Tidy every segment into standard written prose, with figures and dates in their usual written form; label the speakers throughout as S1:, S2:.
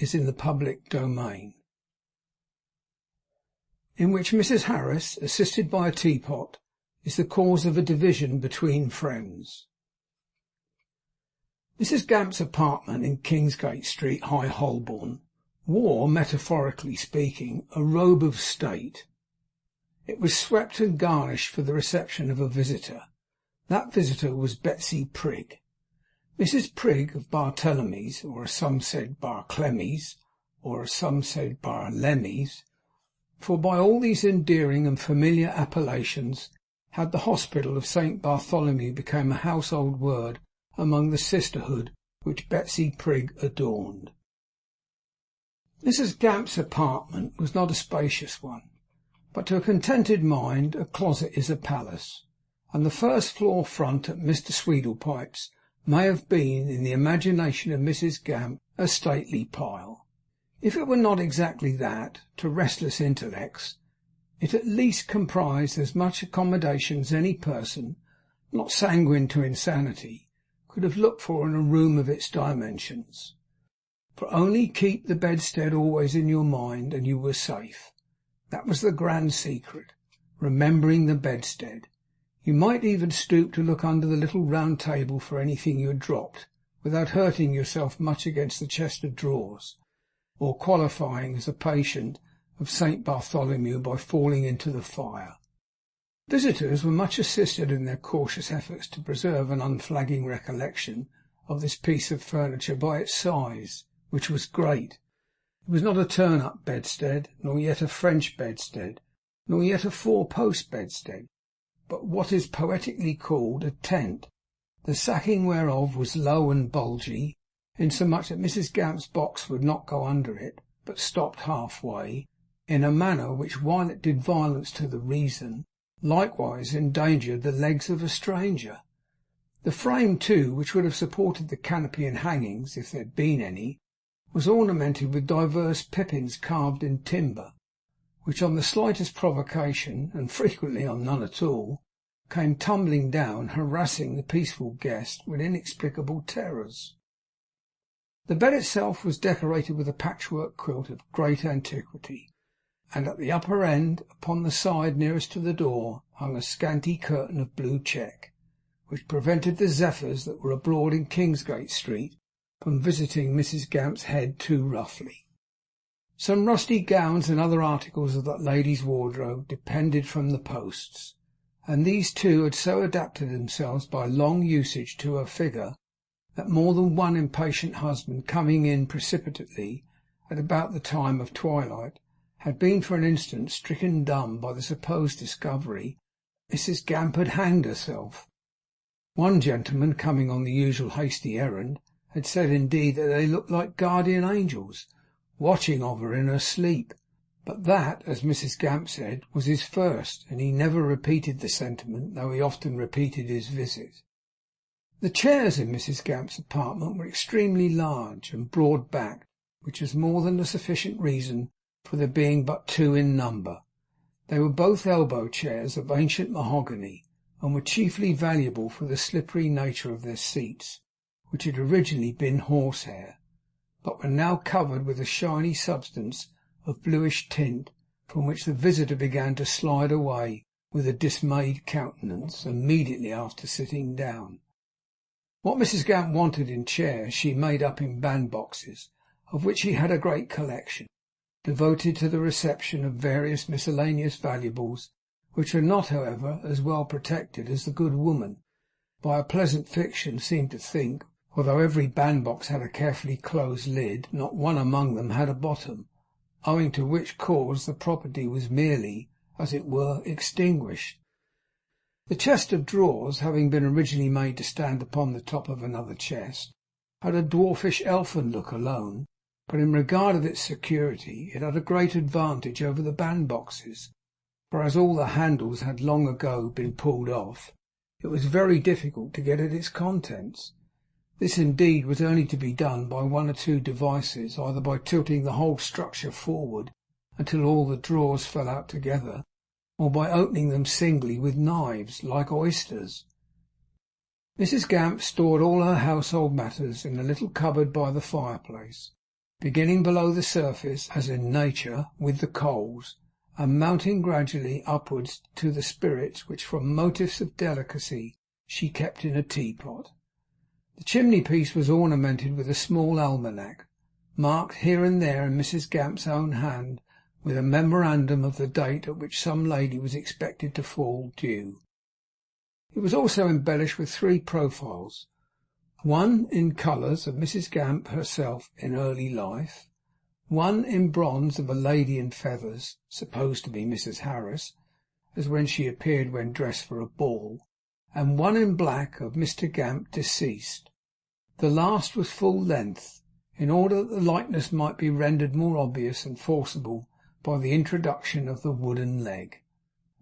S1: is in the public domain, in which Mrs. Harris, assisted by a teapot, is the cause of a division between friends. Mrs. Gamp's apartment in Kingsgate Street, High Holborn, wore, metaphorically speaking, a robe of state. It was swept and garnished for the reception of a visitor. That visitor was Betsy Prigg. Mrs. Prigg of Barthelemy's, or as some said Barclemy's, or as some said Barlemy's, for by all these endearing and familiar appellations had the hospital of St. Bartholomew become a household word among the sisterhood which Betsy Prigg adorned. Mrs. Gamp's apartment was not a spacious one, but to a contented mind a closet is a palace, and the first floor front at Mr. Sweedlepipe's may have been, in the imagination of Mrs. Gamp, a stately pile. If it were not exactly that, to restless intellects, it at least comprised as much accommodation as any person, not sanguine to insanity, could have looked for in a room of its dimensions. For only keep the bedstead always in your mind, and you were safe. That was the grand secret, remembering the bedstead. You might even stoop to look under the little round table for anything you had dropped, without hurting yourself much against the chest of drawers, or qualifying as a patient of St. Bartholomew by falling into the fire. Visitors were much assisted in their cautious efforts to preserve an unflagging recollection of this piece of furniture by its size, which was great. It was not a turn-up bedstead, nor yet a French bedstead, nor yet a four-post bedstead, but what is poetically called a tent, the sacking whereof was low and bulgy, insomuch that Mrs. Gamp's box would not go under it, but stopped half-way, in a manner which, while it did violence to the reason, likewise endangered the legs of a stranger. The frame, too, which would have supported the canopy and hangings, if there had been any, was ornamented with divers pippins carved in timber, which on the slightest provocation, and frequently on none at all, came tumbling down, harassing the peaceful guest with inexplicable terrors. The bed itself was decorated with a patchwork quilt of great antiquity, and at the upper end, upon the side nearest to the door, hung a scanty curtain of blue check, which prevented the zephyrs that were abroad in Kingsgate Street from visiting Mrs. Gamp's head too roughly. Some rusty gowns and other articles of that lady's wardrobe depended from the posts, and these too had so adapted themselves by long usage to her figure, that more than one impatient husband, coming in precipitately at about the time of twilight, had been for an instant stricken dumb by the supposed discovery that Mrs. Gamp had hanged herself. One gentleman, coming on the usual hasty errand, had said indeed that they looked like guardian angels, watching of her in her sleep, but that, as Mrs. Gamp said, was his first, and he never repeated the sentiment, though he often repeated his visit. The chairs in Mrs. Gamp's apartment were extremely large and broad-backed, which was more than a sufficient reason for there being but two in number. They were both elbow chairs of ancient mahogany, and were chiefly valuable for the slippery nature of their seats, which had originally been horsehair, but were now covered with a shiny substance of bluish tint, from which the visitor began to slide away with a dismayed countenance immediately after sitting down. What Mrs. Gamp wanted in chairs she made up in bandboxes, of which she had a great collection, devoted to the reception of various miscellaneous valuables, which were not, however, as well protected as the good woman, by a pleasant fiction, seemed to think, although every bandbox had a carefully closed lid, not one among them had a bottom, owing to which cause the property was merely, as it were, extinguished. The chest of drawers, having been originally made to stand upon the top of another chest, had a dwarfish elfin look alone, but in regard of its security it had a great advantage over the bandboxes, for as all the handles had long ago been pulled off, it was very difficult to get at its contents. This indeed was only to be done by one or two devices, either by tilting the whole structure forward until all the drawers fell out together, or by opening them singly with knives, like oysters. Mrs. Gamp stored all her household matters in a little cupboard by the fireplace, beginning below the surface, as in nature, with the coals, and mounting gradually upwards to the spirits which from motives of delicacy she kept in a teapot. The chimney-piece was ornamented with a small almanac, marked here and there in Mrs. Gamp's own hand with a memorandum of the date at which some lady was expected to fall due. It was also embellished with 3 profiles, one in colours of Mrs. Gamp herself in early life, one in bronze of a lady in feathers, supposed to be Mrs. Harris, as when she appeared when dressed for a ball, and one in black of Mr. Gamp deceased. The last was full length, in order that the likeness might be rendered more obvious and forcible by the introduction of the wooden leg.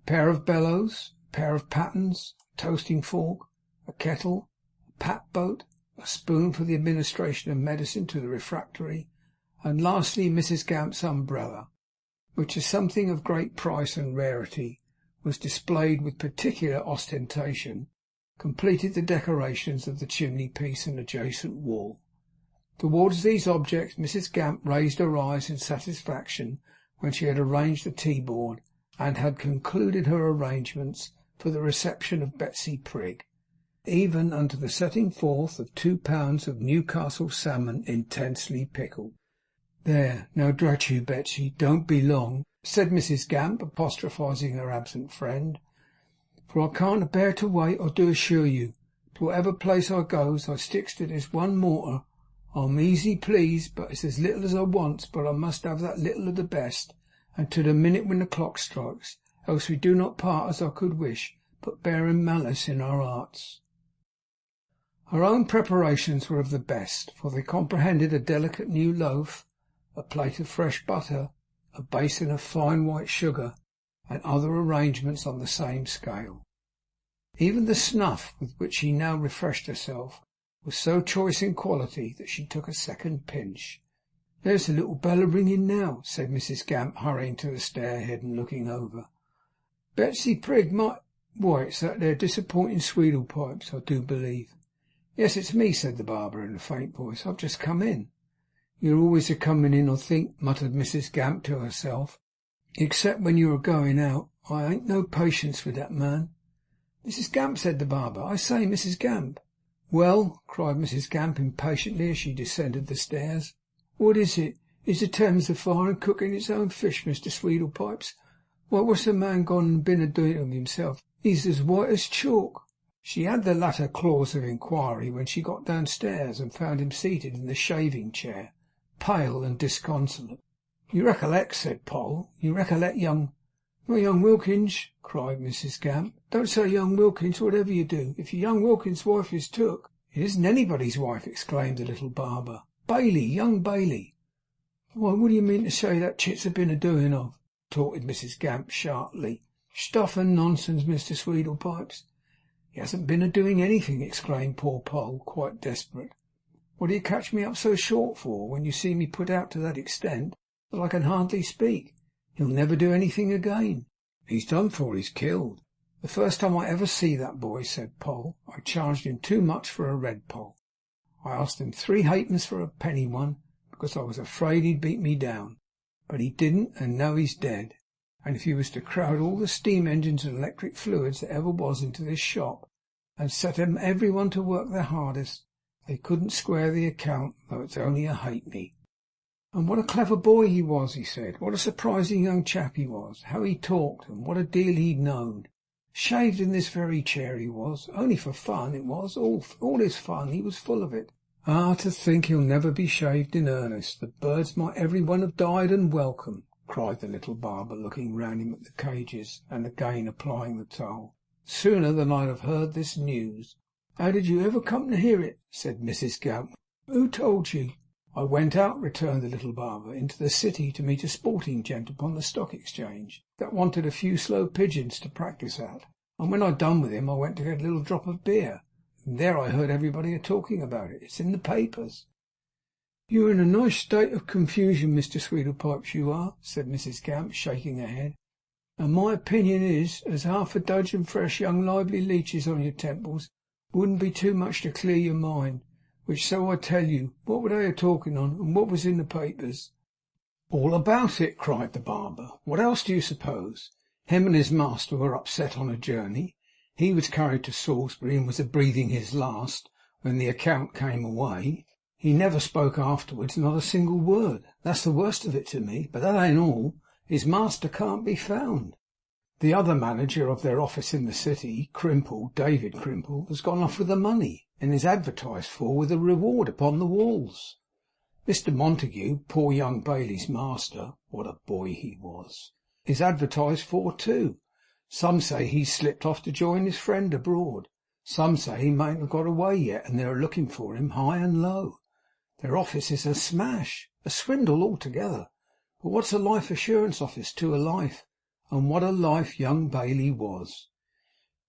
S1: A pair of bellows, a pair of pattens, a toasting fork, a kettle, a pat boat, a spoon for the administration of medicine to the refractory, and lastly Mrs. Gamp's umbrella, which, as something of great price and rarity, was displayed with particular ostentation, completed the decorations of the chimney-piece and adjacent wall. Towards these objects Mrs. Gamp raised her eyes in satisfaction when she had arranged the tea-board, and had concluded her arrangements for the reception of Betsy Prig, even unto the setting forth of 2 pounds of Newcastle salmon intensely pickled. "There, now drat you, Betsy, don't be long," said Mrs. Gamp, apostrophising her absent friend, "for I can't abear to wait, I do assure you. To whatever place I goes, I sticks to this one mortar. I'm easy pleased, but it's as little as I wants, but I must have that little of the best, and to the minute when the clock strikes, else we do not part as I could wish, but bearing malice in our hearts." Her own preparations were of the best, for they comprehended a delicate new loaf, a plate of fresh butter, a basin of fine white sugar, and other arrangements on the same scale. Even the snuff with which she now refreshed herself was so choice in quality that she took a second pinch. "There's the little bell a-ringing now," said Mrs. Gamp, hurrying to the stair-head and looking over. "Betsy Prig might... Why, it's that there disappointing Sweedlepipes, I do believe." "Yes, it's me," said the barber in a faint voice. "I've just come in." "You're always a-coming in, I think," muttered Mrs. Gamp to herself, "except when you are going out. I ain't no patience with that man." "Mrs. Gamp," said the barber. "I say, Mrs. Gamp." "Well," cried Mrs. Gamp impatiently as she descended the stairs. "What is it? Is the Thames afire and cooking its own fish, Mr. Sweedlepipes? Why, what's the man gone and been a-doing of himself? He's as white as chalk." She had the latter clause of inquiry when she got downstairs and found him seated in the shaving chair, pale and disconsolate. "You recollect," said Poll, "you recollect young—" "Not young Wilkins," cried Mrs. Gamp. "Don't say young Wilkins, whatever you do. If your young Wilkins' wife is took—" "It isn't anybody's wife," exclaimed the little barber. "Bailey, young Bailey." "Why, what do you mean to say that chit's a-been a-doing of?" retorted Mrs. Gamp sharply. "Stuff and nonsense, Mr. Sweedlepipes." "He hasn't been a-doing anything," exclaimed poor Poll, quite desperate. "What do you catch me up so short for, when you see me put out to that extent that I can hardly speak? He'll never do anything again. He's done for. He's killed. The first time I ever see that boy," said Poll, "I charged him too much for a red poll. I asked him 3 halfpence for a penny one, because I was afraid he'd beat me down. But he didn't, and now he's dead. And if you was to crowd all the steam engines and electric fluids that ever was into this shop, and set 'em every one to work their hardest, they couldn't square the account, though it's only a halfpenny." "And what a clever boy he was," he said. "What a surprising young chap he was. How he talked, and what a deal he'd knowed. Shaved in this very chair he was. Only for fun, it was. All his fun. He was full of it. Ah, to think he'll never be shaved in earnest. The birds might every one have died and welcome," cried the little barber, looking round him at the cages, and again applying the towel, "sooner than I'd have heard this news." "How did you ever come to hear it?" said Mrs. Gamp. "Who told you?" "I went out," returned the little barber, "into the city to meet a sporting gent upon the Stock Exchange, that wanted a few slow pigeons to practise at. And when I'd done with him, I went to get a little drop of beer, and there I heard everybody a-talking about it. It's in the papers." "You're in a nice state of confusion, Mr. Sweedlepipes, you are," said Mrs. Gamp, shaking her head. "And my opinion is, as half a dozen fresh young lively leeches on your temples wouldn't be too much to clear your mind. Which so I tell you, what were they a talking on, and what was in the papers?' 'All about it,' cried the barber. 'What else do you suppose? Him and his master were upset on a journey. He was carried to Salisbury, and was a breathing his last when the account came away. He never spoke afterwards, not a single word. That's the worst of it to me. But that ain't all. His master can't be found. The other manager of their office in the city, Crimple, David Crimple, has gone off with the money, and is advertised for with a reward upon the walls. Mr Montague, poor young Bailey's master, what a boy he was, is advertised for too. Some say he's slipped off to join his friend abroad. Some say he mayn't have got away yet, and they are looking for him high and low. Their office is a smash, a swindle altogether. But what's a life assurance office to a life? And what a life young Bailey was!'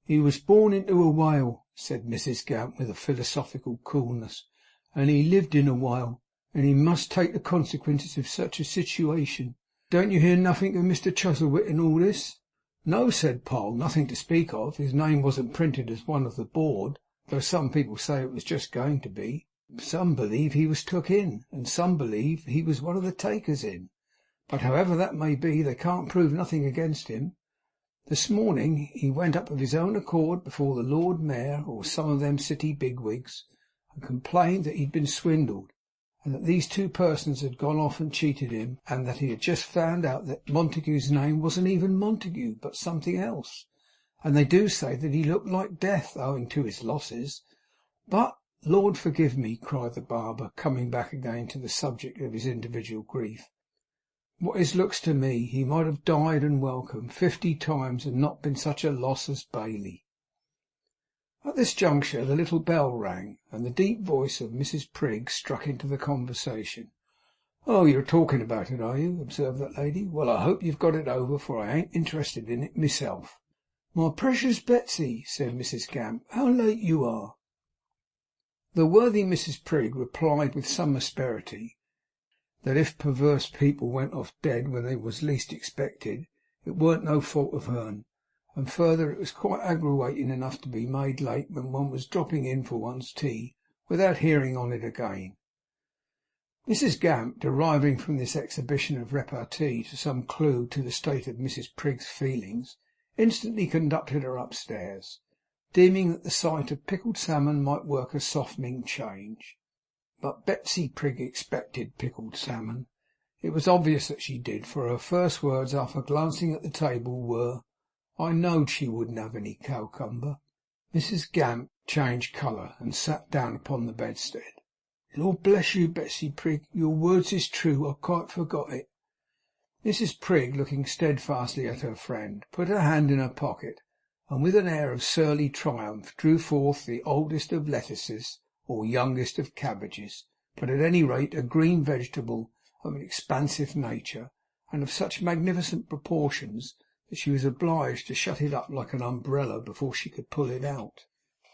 S1: 'He was born into a whale,' said Mrs Gamp with a philosophical coolness, 'and he lived in a whale, and he must take the consequences of such a situation. Don't you hear nothing of Mr Chuzzlewit in all this?' 'No,' said Poll, 'nothing to speak of. His name wasn't printed as one of the board, though some people say it was just going to be. Some believe he was took in, and some believe he was one of the takers in. But however that may be, they can't prove nothing against him. This morning he went up of his own accord before the Lord Mayor, or some of them city bigwigs, and complained that he'd been swindled, and that these two persons had gone off and cheated him, and that he had just found out that Montague's name wasn't even Montague, but something else. And they do say that he looked like death, owing to his losses. But, Lord forgive me,' cried the barber, coming back again to the subject of his individual grief, 'what his looks to me, he might have died and welcome 50 times, and not been such a loss as Bailey.' At this juncture the little bell rang, and the deep voice of Mrs Prig struck into the conversation. 'Oh, you're talking about it, are you?' observed that lady. 'Well, I hope you've got it over, for I ain't interested in it myself.' 'My precious Betsy,' said Mrs Gamp, 'how late you are!' The worthy Mrs Prig replied with some asperity that if perverse people went off dead when they was least expected, it weren't no fault of hern, and further, it was quite aggravating enough to be made late when one was dropping in for one's tea without hearing on it again. Mrs Gamp, deriving from this exhibition of repartee some clue to the state of Mrs Prig's feelings, instantly conducted her upstairs, deeming that the sight of pickled salmon might work a softening change. But Betsy Prig expected pickled salmon. It was obvious that she did, for her first words after glancing at the table were, 'I knowed she wouldn't have any cowcumber.' Mrs Gamp changed colour, and sat down upon the bedstead. 'Lord bless you, Betsy Prig, your words is true. I quite forgot it.' Mrs Prig, looking steadfastly at her friend, put her hand in her pocket, and with an air of surly triumph drew forth the oldest of lettuces, or youngest of cabbages, but at any rate a green vegetable of an expansive nature, and of such magnificent proportions that she was obliged to shut it up like an umbrella before she could pull it out.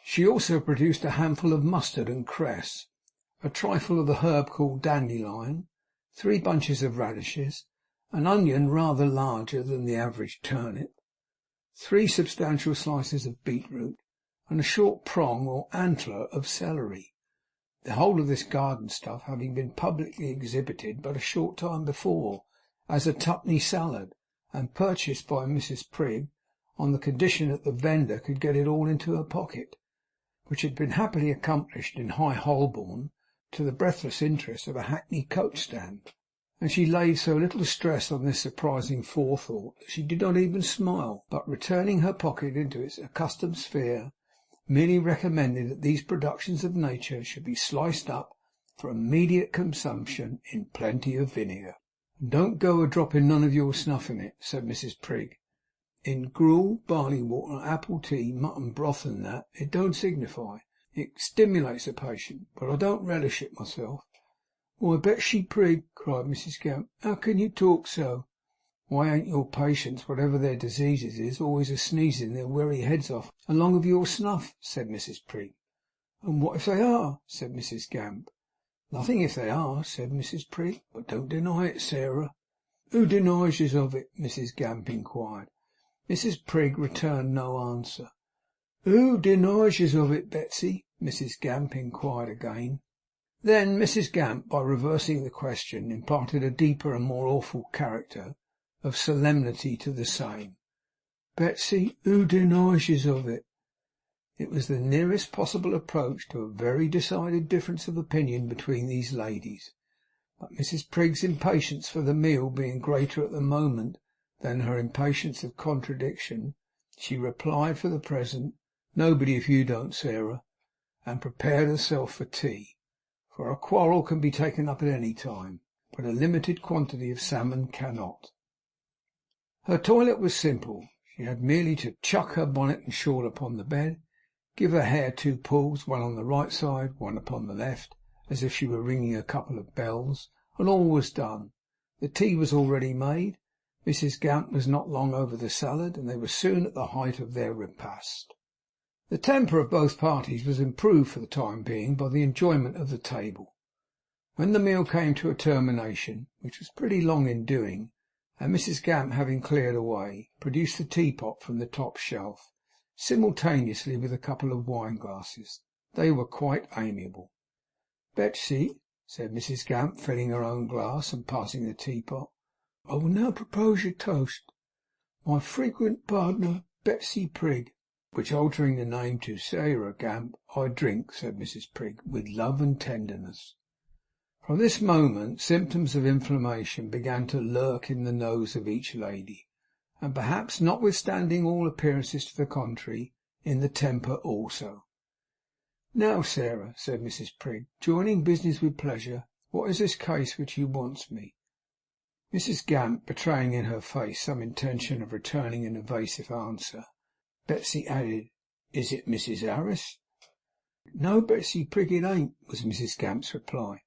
S1: She also produced a handful of mustard and cress, a trifle of the herb called dandelion, 3 bunches of radishes, an onion rather larger than the average turnip, 3 substantial slices of beetroot, and a short prong or antler of celery. The whole of this garden stuff having been publicly exhibited but a short time before as a twopenny salad, and purchased by Mrs Prig on the condition that the vendor could get it all into her pocket, which had been happily accomplished in High Holborn to the breathless interest of a hackney coach stand. And she laid so little stress on this surprising forethought that she did not even smile, but returning her pocket into its accustomed sphere, merely recommended that these productions of nature should be sliced up for immediate consumption in plenty of vinegar. 'And don't go a dropping none of your snuff in it,' said Mrs Prig. 'In gruel, barley water, apple tea, mutton broth, and that, it don't signify. It stimulates the patient, but I don't relish it myself.' 'Why, Betsy Prig,' cried Mrs Gamp, 'how can you talk so?' 'Why, ain't your patients, whatever their diseases is, always a sneezing their wery heads off along of your snuff?' said Mrs Prig. 'And what if they are?' said Mrs Gamp. 'Nothing if they are,' said Mrs Prig. 'But don't deny it, Sarah.' 'Who denies yez of it?' Mrs Gamp inquired. Mrs Prig returned no answer. 'Who denies yez of it, Betsy?' Mrs Gamp inquired again. Then Mrs Gamp, by reversing the question, imparted a deeper and more awful character of solemnity to the same. Betsy, who denies yez of it? It was the nearest possible approach to a very decided difference of opinion between these ladies, but Mrs Prigg's impatience for the meal being greater at the moment than her impatience of contradiction, she replied for the present, "Nobody if you don't, Sarah," and prepared herself for tea, for a quarrel can be taken up at any time, but a limited quantity of salmon cannot. Her toilet was simple. She had merely to chuck her bonnet and shawl upon the bed, give her hair 2 pulls, one on the right side, one upon the left, as if she were ringing a couple of bells, and all was done. The tea was already made. Mrs Gamp was not long over the salad, and they were soon at the height of their repast. The temper of both parties was improved for the time being by the enjoyment of the table. When the meal came to a termination, which was pretty long in doing, and Mrs Gamp, having cleared away, produced the teapot from the top shelf, simultaneously with a couple of wine glasses, they were quite amiable. "Betsy," said Mrs Gamp, filling her own glass and passing the teapot, "I will now propose your toast. My frequent partner, Betsy Prigg," which, altering the name to Sarah Gamp, "I drink," said Mrs Prigg, "with love and tenderness." From this moment symptoms of inflammation began to lurk in the nose of each lady, and perhaps, notwithstanding all appearances to the contrary, in the temper also. "Now, Sarah," said Mrs Prigg, "joining business with pleasure, what is this case which you wants me?" Mrs Gamp betraying in her face some intention of returning an evasive answer, Betsy added, "Is it Mrs Harris?" "No, Betsy Prigg, it ain't," was Mrs Gamp's reply.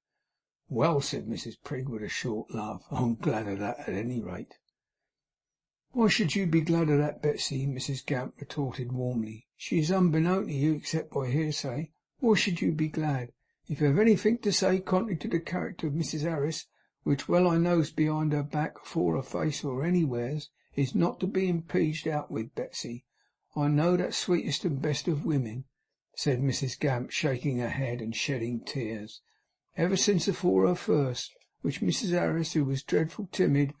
S1: "Well," said Mrs Prigg, with a short laugh, "I'm glad of that, at any rate." "Why should you be glad of that, Betsy?" Mrs Gamp retorted warmly. "She is unbeknown to you, except by hearsay. Why should you be glad? If you have anythink to say contrary to the character of Mrs Harris, which well I knows behind her back, afore her face, or anywheres, is not to be impeaged out with, Betsy. I know that sweetest and best of women," said Mrs Gamp, shaking her head and shedding tears, "ever since afore her first, which Mrs Harris, who was dreadful timid,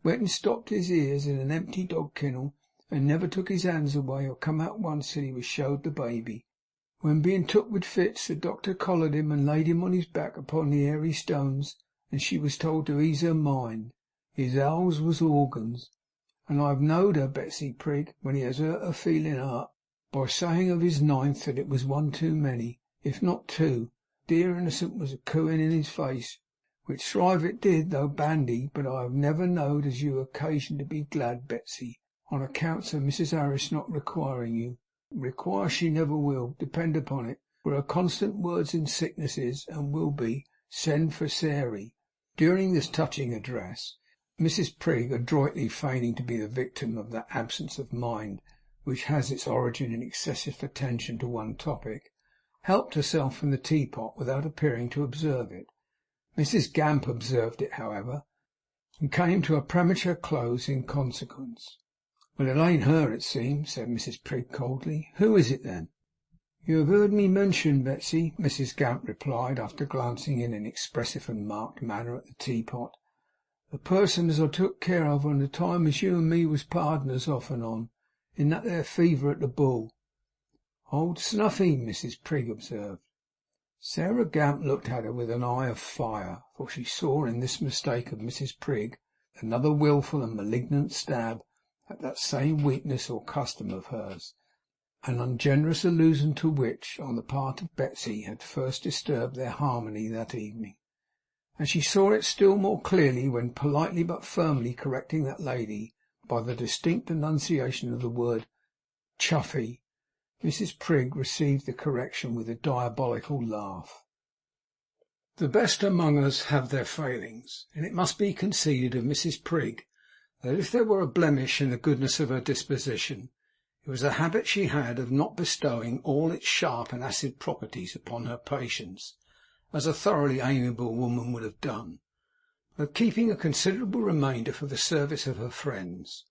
S1: went and stopped his ears in an empty dog kennel, and never took his hands away, or come out once till he was showed the baby. When being took with fits, the doctor collared him and laid him on his back upon the airy stones, and she was told to ease her mind. His owls was organs. And I have knowed her, Betsy Prigg, when he has hurt her feeling heart, by saying of his ninth that it was one too many, if not two. Dear innocent was a cooing in his face, which thrive it did, though bandy. But I have never knowed as you occasion to be glad, Betsy, on accounts of Mrs Harris not requiring you. Require she never will, depend upon it, for her constant words in sickness is, and will be, send for Sairey." During this touching address, Mrs Prigg, adroitly feigning to be the victim of that absence of mind which has its origin in excessive attention to one topic, helped herself from the teapot without appearing to observe it. Mrs Gamp observed it, however, and came to a premature close in consequence. "Well, it ain't her, it seems," said Mrs Prigg coldly. "Who is it then?" "You have heard me mention, Betsy," Mrs Gamp replied, after glancing in an expressive and marked manner at the teapot, "the person as I took care of on the time as you and me was pardners off and on, in that there fever at the Bull." "Old Snuffy," Mrs Prigg observed. Sarah Gamp looked at her with an eye of fire, for she saw in this mistake of Mrs Prigg another wilful and malignant stab at that same weakness or custom of hers, an ungenerous allusion to which, on the part of Betsy, had first disturbed their harmony that evening. And she saw it still more clearly when, politely but firmly correcting that lady by the distinct enunciation of the word Chuffy, Mrs Prigg received the correction with a diabolical laugh. The best among us have their failings, and it must be conceded of Mrs Prigg that if there were a blemish in the goodness of her disposition, it was a habit she had of not bestowing all its sharp and acid properties upon her patients, as a thoroughly amiable woman would have done, but of keeping a considerable remainder for the service of her friends.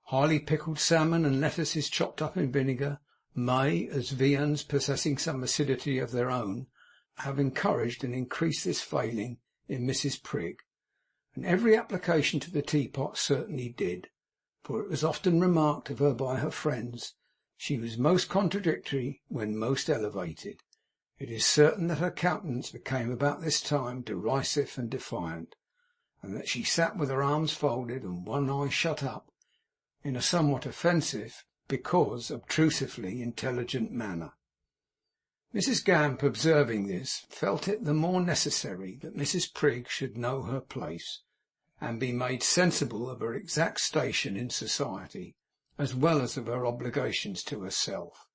S1: Highly pickled salmon and lettuces chopped up in vinegar may, as viands possessing some acidity of their own, have encouraged and increased this failing in Mrs. Prig, and every application to the teapot certainly did, for it was often remarked of her by her friends, she was most contradictory when most elevated. It is certain that her countenance became about this time derisive and defiant, and that she sat with her arms folded and one eye shut up, in a somewhat offensive, because obtrusively intelligent manner. Mrs. Gamp, observing this, felt it the more necessary that Mrs. Prig should know her place, and be made sensible of her exact station in society, as well as of her obligations to herself.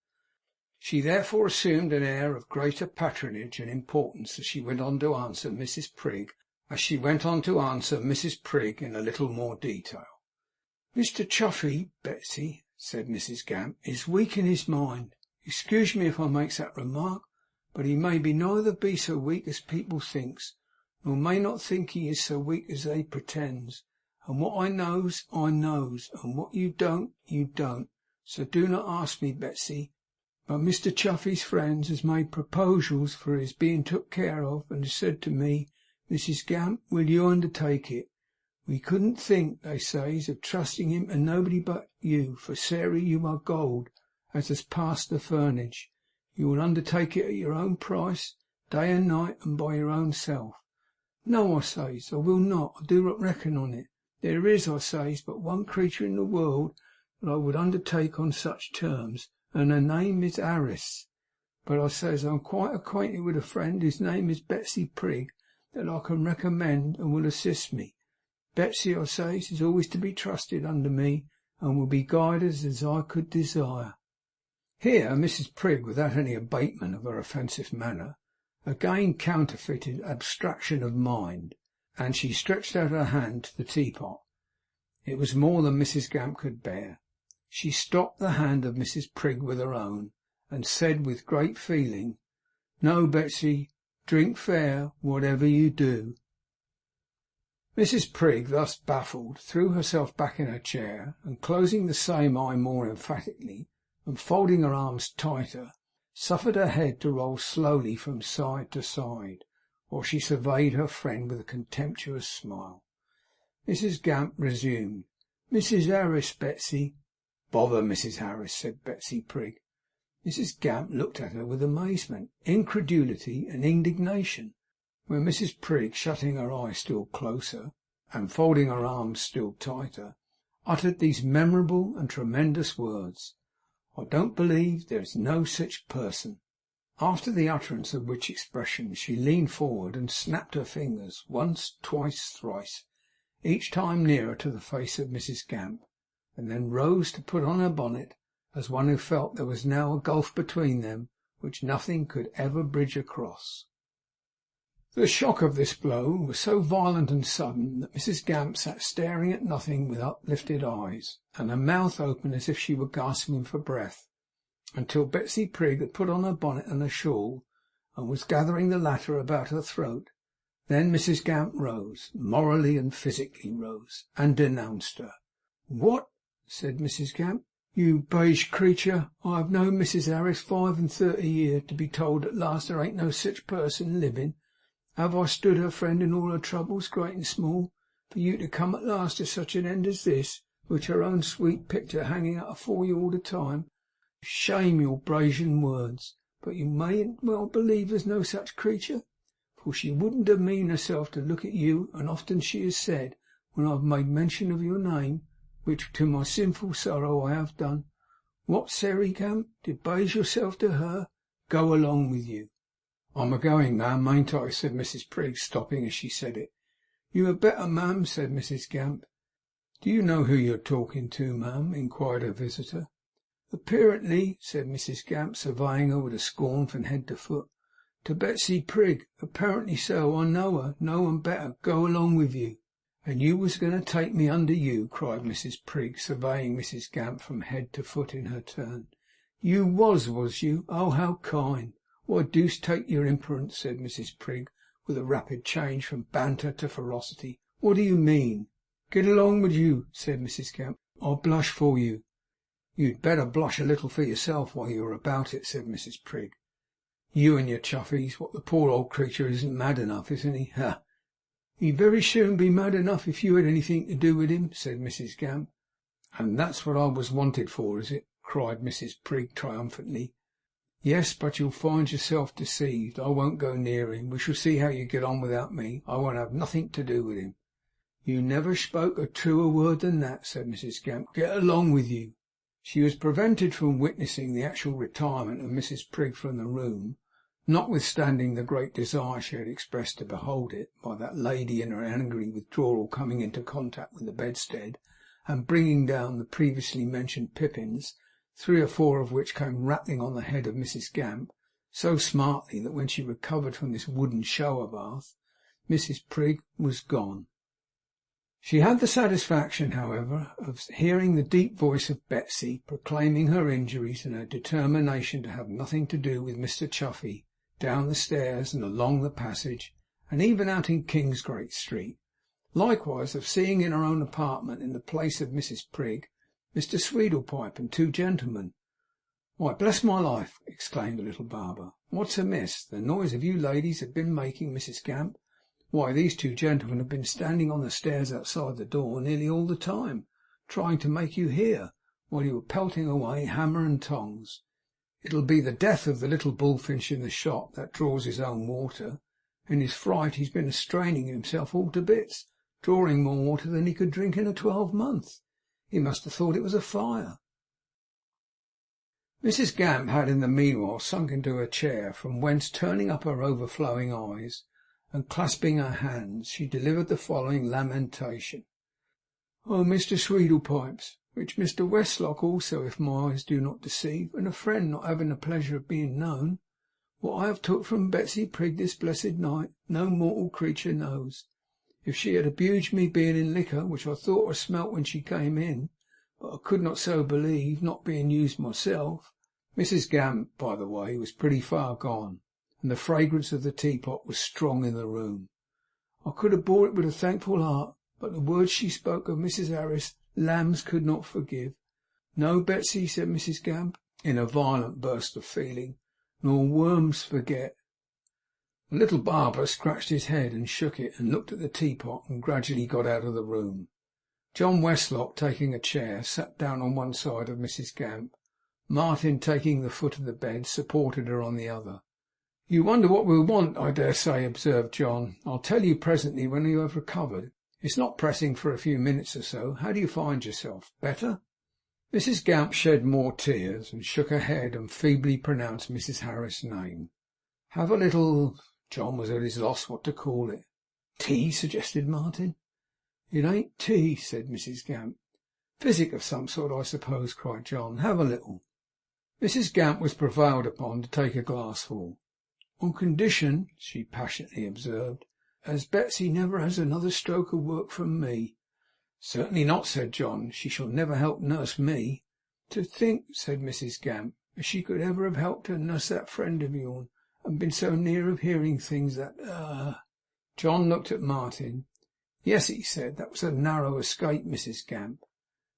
S1: She therefore assumed an air of greater patronage and importance as she went on to answer Mrs. Prig in a little more detail. "Mr. Chuffey, Betsy," said Mrs. Gamp, "is weak in his mind. Excuse me if I makes that remark, but he may be neither be so weak as people thinks, nor may not think he is so weak as they pretends. And what I knows, and what you don't, you don't. So do not ask me, Betsy. But Mr. Chuffey's friends has made proposals for his being took care of, and has said to me, Mrs. Gamp, will you undertake it? We couldn't think, they says, of trusting him to nobody but you, for Sairey, you are gold, as has passed the furnage. You will undertake it at your own price, day and night, and by your own self. No, I says, I will not. I do not reckon on it. There is, I says, but one creature in the world that I would undertake on such terms, and her name is Harris. But I says I'm quite acquainted with a friend whose name is Betsy Prig, that I can recommend and will assist me. Betsy, I says, is always to be trusted under me, and will be guided as I could desire." Here Mrs. Prig, without any abatement of her offensive manner, again counterfeited abstraction of mind, and she stretched out her hand to the teapot. It was more than Mrs. Gamp could bear. She stopped the hand of Mrs. Prig with her own, and said with great feeling, "No, Betsy, drink fair, whatever you do." Mrs. Prig, thus baffled, threw herself back in her chair, and closing the same eye more emphatically, and folding her arms tighter, suffered her head to roll slowly from side to side, while she surveyed her friend with a contemptuous smile. Mrs. Gamp resumed, "Mrs. Harris, Betsy." "Bother Mrs. Harris," said Betsy Prig. Mrs. Gamp looked at her with amazement, incredulity, and indignation, when Mrs. Prig, shutting her eyes still closer, and folding her arms still tighter, uttered these memorable and tremendous words, "I don't believe there is no such person." After the utterance of which expression, she leaned forward and snapped her fingers, once, twice, thrice, each time nearer to the face of Mrs. Gamp, and then rose to put on her bonnet, as one who felt there was now a gulf between them which nothing could ever bridge across. The shock of this blow was so violent and sudden that Mrs. Gamp sat staring at nothing with uplifted eyes, and her mouth open as if she were gasping for breath, until Betsy Prig had put on her bonnet and her shawl, and was gathering the latter about her throat. Then Mrs. Gamp rose, morally and physically rose, and denounced her. "What!" said Mrs. Gamp. "You beige creature! I have known Mrs. Harris 35 year, to be told at last there ain't no sich person living. Have I stood her friend in all her troubles, great and small, for you to come at last to such an end as this, with her own sweet picture hanging out afore you all the time? Shame your brazen words! But you mayn't well believe there's no such creature, for she wouldn't demean herself to look at you, and often she has said, when I've made mention of your name, which to my sinful sorrow I have done, 'What, Sairey Gamp, debase yourself to her? Go along with you!'" "I'm a going, ma'am, ain't I?" said Mrs. Prig, stopping as she said it. "You had better, ma'am," said Mrs. Gamp. "Do you know who you're talking to, ma'am?" inquired her visitor. "Apparently," said Mrs. Gamp, surveying her with a scorn from head to foot, "to Betsy Prig. Apparently so. I know her. No one better. Go along with you." "And you was going to take me under you?" cried Mrs. Prig, surveying Mrs. Gamp from head to foot in her turn. "You was you? Oh, how kind! Why, deuce take your imperence," said Mrs. Prig, with a rapid change from banter to ferocity. "What do you mean?" "Get along with you," said Mrs. Gamp. "I blush for you." "You'd better blush a little for yourself while you are about it," said Mrs. Prig. You and your Chuffies. What, the poor old creature isn't mad enough, isn't he? Ha! He'd very soon be mad enough if you had anything to do with him,' said Mrs Gamp. 'And that's what I was wanted for, is it?' cried Mrs Prig, triumphantly. 'Yes, but you'll find yourself deceived. I won't go near him. We shall see how you get on without me. I won't have nothing to do with him.' 'You never spoke a truer word than that,' said Mrs Gamp. 'Get along with you.' She was prevented from witnessing the actual retirement of Mrs Prig from the room, notwithstanding the great desire she had expressed to behold it, by that lady in her angry withdrawal coming into contact with the bedstead, and bringing down the previously mentioned pippins, 3 or 4 of which came rattling on the head of Mrs Gamp so smartly that when she recovered from this wooden shower bath, Mrs Prig was gone. She had the satisfaction, however, of hearing the deep voice of Betsey proclaiming her injuries and her determination to have nothing to do with Mr Chuffey, down the stairs and along the passage, and even out in Kingsgate Street. Likewise of seeing in her own apartment, in the place of Mrs Prig, Mr Sweedlepipe and 2 gentlemen. 'Why, bless my life!' exclaimed the little barber. 'What's amiss? The noise of you ladies have been making, Mrs Gamp. Why, these 2 gentlemen have been standing on the stairs outside the door nearly all the time, trying to make you hear, while you were pelting away hammer and tongs. It'll be the death of the little bullfinch in the shop that draws his own water. In his fright he's been straining himself all to bits, drawing more water than he could drink in a 12-month. He must have thought it was a fire.' Mrs Gamp had in the meanwhile sunk into her chair, from whence, turning up her overflowing eyes and clasping her hands, she delivered the following lamentation. 'Oh, Mr Sweedlepipes, which Mr Westlock also, if my eyes do not deceive, and a friend not having the pleasure of being known, what I have took from Betsey Prig this blessed night, no mortal creature knows. If she had abused me being in liquor, which I thought or smelt when she came in, but I could not so believe, not being used myself.' Mrs Gamp, by the way, was pretty far gone, and the fragrance of the teapot was strong in the room. 'I could have bore it with a thankful heart, but the words she spoke of Mrs Harris, lambs could not forgive. No, Betsey,' said Mrs Gamp, in a violent burst of feeling, 'nor worms forget.' The little barber scratched his head and shook it, and looked at the teapot, and gradually got out of the room. John Westlock, taking a chair, sat down on one side of Mrs Gamp. Martin, taking the foot of the bed, supported her on the other. 'You wonder what we'll want, I dare say,' observed John. 'I'll tell you presently, when you have recovered. It's not pressing for a few minutes or so. How do you find yourself? Better?' Mrs Gamp shed more tears, and shook her head, and feebly pronounced Mrs Harris' name. 'Have a little—' John was at his loss what to call it. 'Tea?' suggested Martin. 'It ain't tea,' said Mrs Gamp. 'Physic of some sort, I suppose,' cried John. 'Have a little.' Mrs Gamp was prevailed upon to take a glassful. 'On condition,' she passionately observed, 'as Betsey never has another stroke of work from me.' 'Certainly not,' said John. 'She shall never help nurse me.' 'To think,' said Mrs Gamp, 'as she could ever have helped to nurse that friend of yourn, and been so near of hearing things that John looked at Martin. 'Yes,' he said, 'that was a narrow escape, Mrs Gamp.'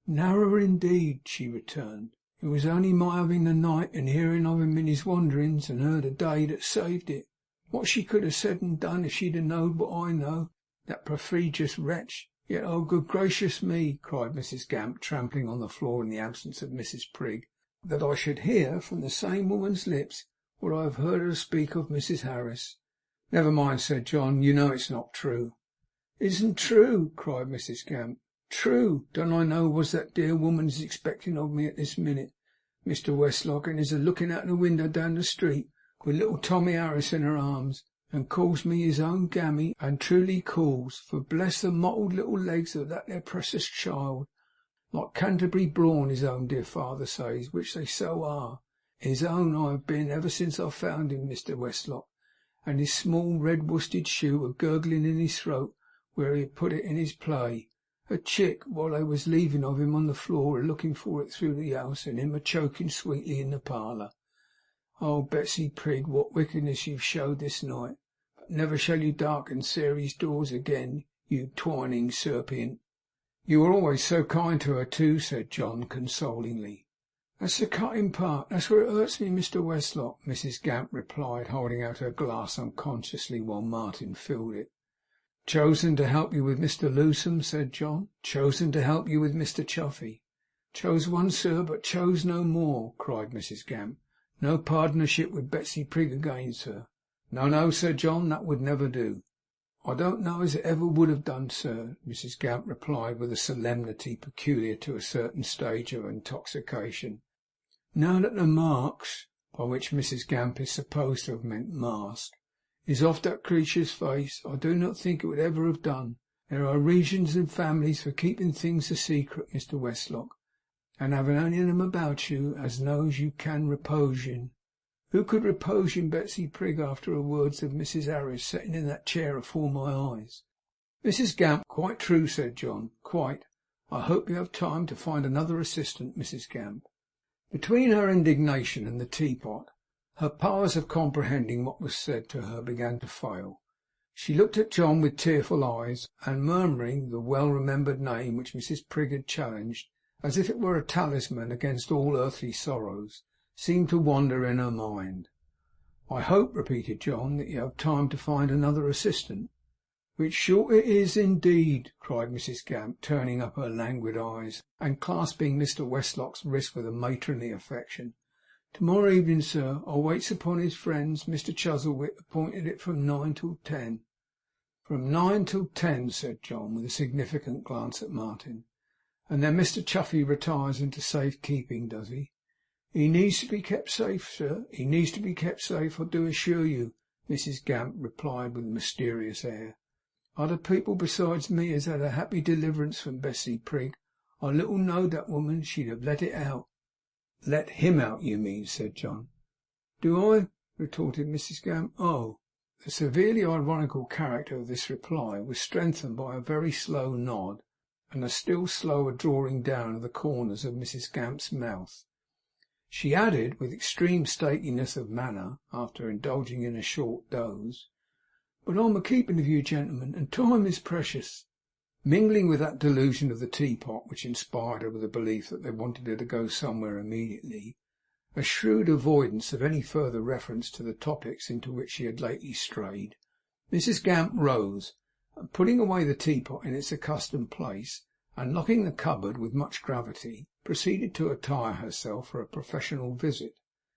S1: 'Narrower indeed,' she returned. 'It was only my having the night, and hearing of him in his wanderings, and her the day, that saved it. What she could have said and done if she'd have knowed what I know, that perfidious wretch! Yet, oh, good gracious me,' cried Mrs Gamp, trampling on the floor in the absence of Mrs Prig, 'that I should hear from the same woman's lips what I have heard her speak of Mrs Harris.' 'Never mind,' said John. 'You know it's not true.' 'Isn't true!' cried Mrs Gamp. 'True! Don't I know was that dear woman is expecting of me at this minute, Mr Westlock, and is a looking out of the window down the street, with little Tommy Harris in her arms, and calls me his own Gammy, and truly calls, for bless the mottled little legs of that there precious child, like Canterbury brawn, his own dear father says, which they so are. His own I have been ever since I found him, Mr Westlock, and his small red worsted shoe a gurgling in his throat where he had put it in his play. A chick, while they was leaving of him on the floor, a looking for it through the house, and him a choking sweetly in the parlour. Oh, Betsey Prig, what wickedness you've showed this night! But never shall you darken Sairey's doors again, you twining serpient.' 'You were always so kind to her too,' said John, consolingly. That's the cutting part. That's where it hurts me, Mr. Westlock,' Mrs. Gamp replied, holding out her glass unconsciously while Martin filled it. 'Chosen to help you with Mr. Lewsome,' said John. 'Chosen to help you with Mr. Chuffey.' 'Chose once, sir, but chose no more,' cried Mrs. Gamp. 'No pardnership with Betsy Prig again, sir.' 'No, no,' said John, 'that would never do.' 'I don't know as it ever would have done, sir,' Mrs. Gamp replied with a solemnity peculiar to a certain stage of intoxication. 'Now that the marks,' by which Mrs. Gamp is supposed to have meant mask, 'is off that creature's face, I do not think it would ever have done. There are regions and families for keeping things a secret, Mr. Westlock, and having only them about you as knows you can repose in. Who could repose in Betsy Prig after her words of Mrs. Harris sitting in that chair afore my eyes?' Mrs. Gamp, quite true, said John. Quite. I hope you have time to find another assistant, Mrs. Gamp. Between her indignation and the teapot, her powers of comprehending what was said to her began to fail. She looked at John with tearful eyes, and murmuring the well-remembered name which Mrs. Prig had challenged, as if it were a talisman against all earthly sorrows, seemed to wander in her mind. 'I hope,' repeated John, 'that you have time to find another assistant.' 'Which short it is, indeed!' cried Mrs. Gamp, turning up her languid eyes, and clasping Mr. Westlock's wrist with a matronly affection. 'Tomorrow evening, sir, I waits upon his friends. Mr. Chuzzlewit appointed it from 9 till 10. 'From 9 till 10, said John, with a significant glance at Martin. 'And then Mr. Chuffey retires into safe keeping, does he?' 'He needs to be kept safe, sir. He needs to be kept safe, I do assure you,' Mrs. Gamp replied with a mysterious air. 'Other people besides me has had a happy deliverance from Betsy Prig. I little knowed that woman. She'd have let it out.' 'Let him out, you mean,' said John. 'Do I?' retorted Mrs. Gamp. 'Oh!' The severely ironical character of this reply was strengthened by a very slow nod, and a still slower drawing down of the corners of Mrs. Gamp's mouth. She added, with extreme stateliness of manner, after indulging in a short doze, 'But I'm a keeping of you, gentlemen, and time is precious.' Mingling with that delusion of the teapot which inspired her with a belief that they wanted her to go somewhere immediately, a shrewd avoidance of any further reference to the topics into which she had lately strayed, Mrs. Gamp rose, and putting away the teapot in its accustomed place, and locking the cupboard with much gravity, proceeded to attire herself for a professional visit.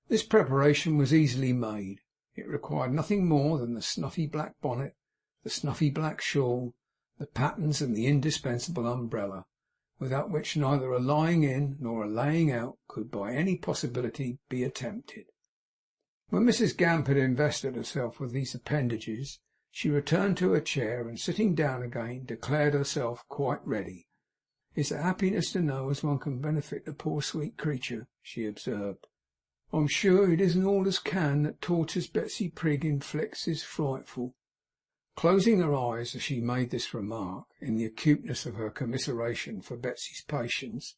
S1: This preparation was easily made. It required nothing more than the snuffy black bonnet, the snuffy black shawl, the pattens, and the indispensable umbrella, without which neither a lying in nor a laying out could by any possibility be attempted. When Mrs. Gamp had invested herself with these appendages, she returned to her chair, and sitting down again, declared herself quite ready. 'It's a happiness to know as one can benefit the poor sweet creature,' she observed. 'I'm sure it isn't all as can that tortures Betsy Prig inflicts is frightful.' Closing her eyes as she made this remark, in the acuteness of her commiseration for Betsy's patience,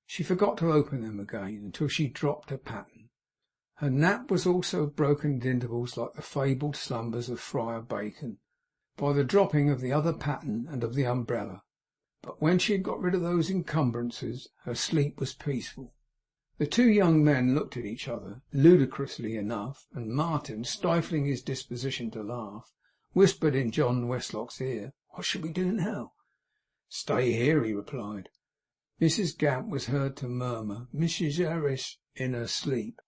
S1: she forgot to open them again until she dropped a pattern. Her nap was also broken at intervals, like the fabled slumbers of Friar Bacon, by the dropping of the other pattern and of the umbrella. But when she had got rid of those encumbrances, her sleep was peaceful. The two young men looked at each other, ludicrously enough, and Martin, stifling his disposition to laugh, whispered in John Westlock's ear, 'What shall we do now?' 'Stay here,' he replied. Mrs. Gamp was heard to murmur, 'Mrs. Harris,' in her sleep.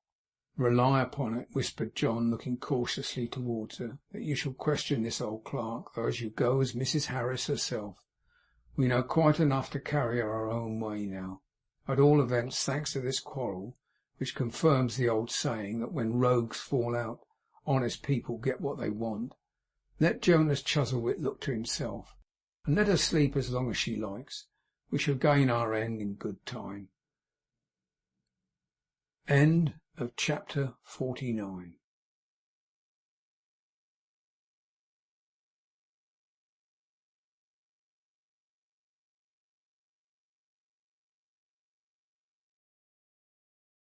S1: 'Rely upon it,' whispered John, looking cautiously towards her, 'that you shall question this old clerk, though as you go as Mrs. Harris herself. We know quite enough to carry her our own way now. At all events, thanks to this quarrel, which confirms the old saying that when rogues fall out, honest people get what they want. Let Jonas Chuzzlewit look to himself, and let her sleep as long as she likes. We shall gain our end in good time.' End of chapter 49.